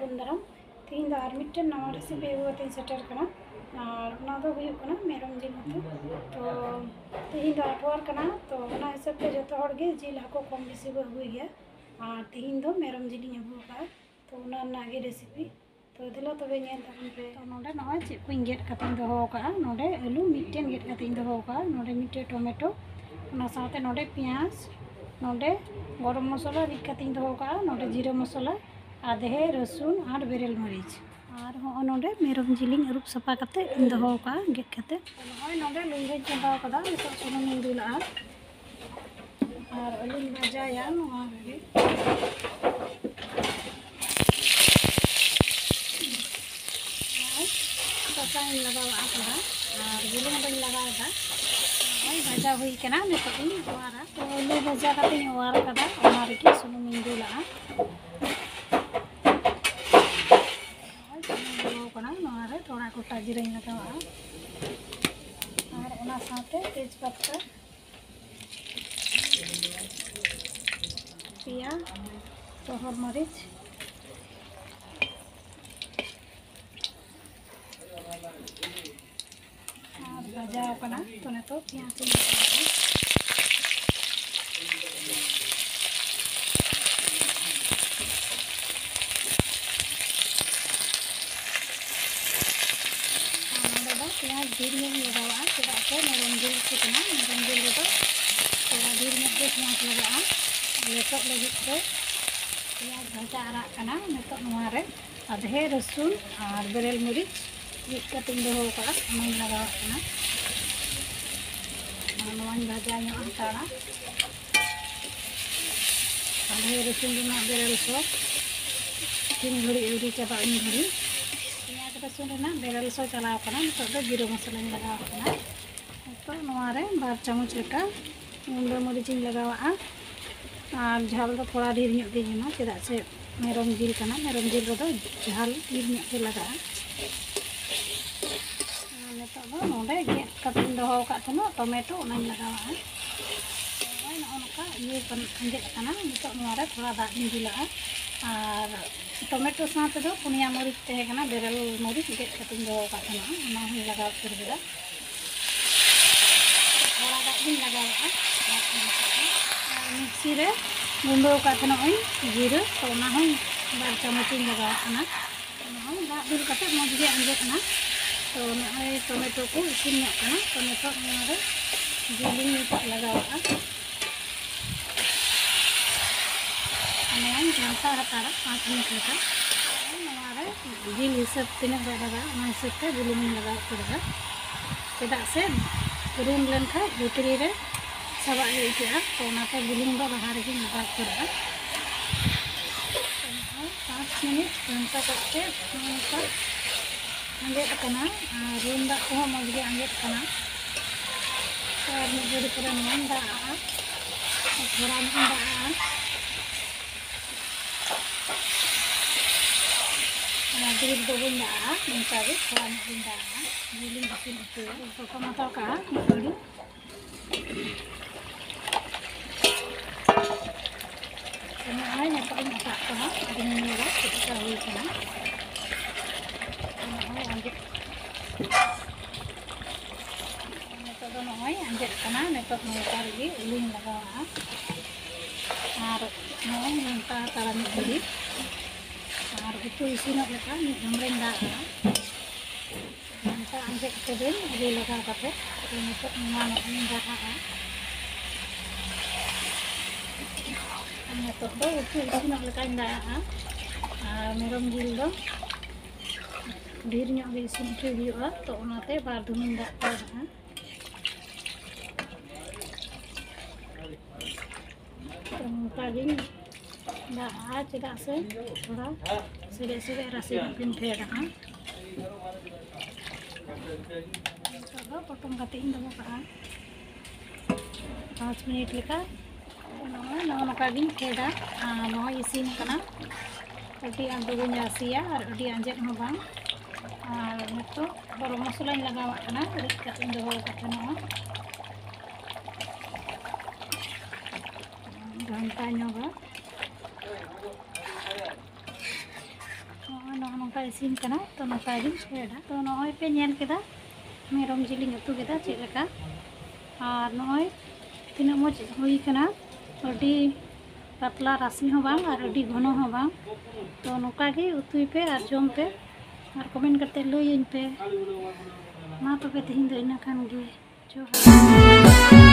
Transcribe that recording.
सागुन दाराम तीन दो आर मिट्टन नवा रेसिपी अगु कते सेटर कना और ना दो हुयुग कना मेरम जिल उतु तो तीन दो आठवार कना तो ओना हिसाब ते जतो हर गे जिल हाको कम बेसी बो अगुय गया और तीन दो मेरम जिलिंग अगु का तो ओना नागे रेसिपी तो दिलो तबे ñel ताबन पे तो नोडे नय चे कुñ गेट कते दोहो का नोडे आलू मिट्टन गेट कते दोहो का नोडे मिट्टे टमेटो ओना साथे नोडे प्याज नोडे गरम मसला रिद कते दोहो का नोडे जीरा मसला आधे रसुन और बेरेल मरीच और हो नोडे मेरम जिलिंग अरुप सफा कते दोहो का गेट कते नय नोडे लुंगे चंदा कदा नितो सुनुम दुला और आलू भाजाया नोआ गे कसाई लगावा कदा और बुलुंग बन लगावा ओय भाजा हुई कना नितो इन वारा तो आलू भाजा कते वारा कदा ओना रेके सुनुम दुला थोड़ा गोटा जीरा लगावा और ओना साथे तेजपत्ता पिया तोहर मरीच और भाजा कना तो ने तो प्याज प्याज धीर में लगावा चेदा से मेरम जिल कुतना मेरम जिल रो थोड़ा धीर में प्याज लगावा लेटो लगी तो प्याज भाजा आरा कना नितो नोआ रे आधे रसुन और बेरेल मरीच रिद कते दोहो का ओनाई लगावा कना नोआनी भाजा ᱧᱚᱜ हटाड़ा आधे रसुन रेना बेरेल सो तीन घड़ी एवरी चाबा इन घड़ी रसुन रेना बेरेल सो चलाव कना नितो दो जीरा मसला लगाव कना तो नोआ रे 2 चामच लेका गुंडा मरीच लगावा और झाल तो थोड़ा ढेर ᱧᱚᱜ गे ᱧᱮᱢᱟ चेदा से मेरम जिल कना मेरम जिल रो झाल ढेर ᱧᱚᱜ गे लगा नितो दो नोडे गेट कते दोहो का तनो टमेटो ओनाई लगावा ओय नोका ये पन अंजेट कना नितो नोआ रे थोड़ा दाग इन दिला और टमेटो साथे दो पुनिया मरीच तहे कना बेरेल मरीच गेट कते दोहो का तनो ओना हुई लगाव कर देला थोड़ा दाग इन लगावा मिक्सी रे गुंडो का तनो ओय जीरा तो ओना हुई 2 चामच इन लगावा कना ओना हुई दाग दुल कते मज गे अंजेट ना तो नय टमेटो को इसिन ᱧᱚᱜ कना तो नितो नोआ रे जिलिंग लगावा नोआई घंटा हटाड़ा 5 मिनट लेका नोआ रे जिल हिसाब तिना लगा ओना हिसाब ते बुलुंग लगा केदा चेदा से रूम लेन खा भीतरी रे सबा इकेआ तो ओनाते बुलुंग दो लहा रे लगा केदा 5 मिनट घंटा कते नोका अंजेट कना रूम दा को मज गे अंजेट कना और मिड घड़ी पर नोन दा थोड़ा दा ड्रिप दो बुंदा नंका गे थोड़ा बुंदा जिलिंग इसिन तो टमाटर का घड़ी नय ने तो मता कना दिन मेरा चिका हुई कना नितो दो नय अंजेट कना नितो नोका रे उलिंग लगावा और नय नंका तारा मिड घड़ी और उतु इसिन लेका मिड हमरे दागा नंका अंजेट कदे रे लगा कते नितो नोआ नय दागा नितो दो उतु इसिन लेका दागा और मेरम जिल दो ढेर ᱧᱚᱜ गे इसिन ᱦᱚᱪᱚᱭ हुआ तो ओनाते 2 धुनुन दाग पागा तो नोका गे दागा चेदा से थोड़ा सिरे सिरे राशि बिन फेड़ा तो पटम कते इन दो का 5 मिनट लेका नोका गे फेड़ा नोआ इसिन कना अभी आदो गो आसिया और अभी अंजेट हो बांग और नितो गरम मसला लगावा कना रिद कते दोहो कते नोआ घंटा ᱧᱚᱜᱟ इसीन कना तो नौका गिन ऐडा तो नॉय पे नेल केदा मेरम जिलिंग उतु केदा चेक लेका और नॉय तीना मज हुई कना अडी पतला राशि हो बांग और अडी घनो हो बांग तो नौका गे उतुई पे और जम पे और कमेंट करते लई पे मा तो पे तिहिन दो इना खान गे जो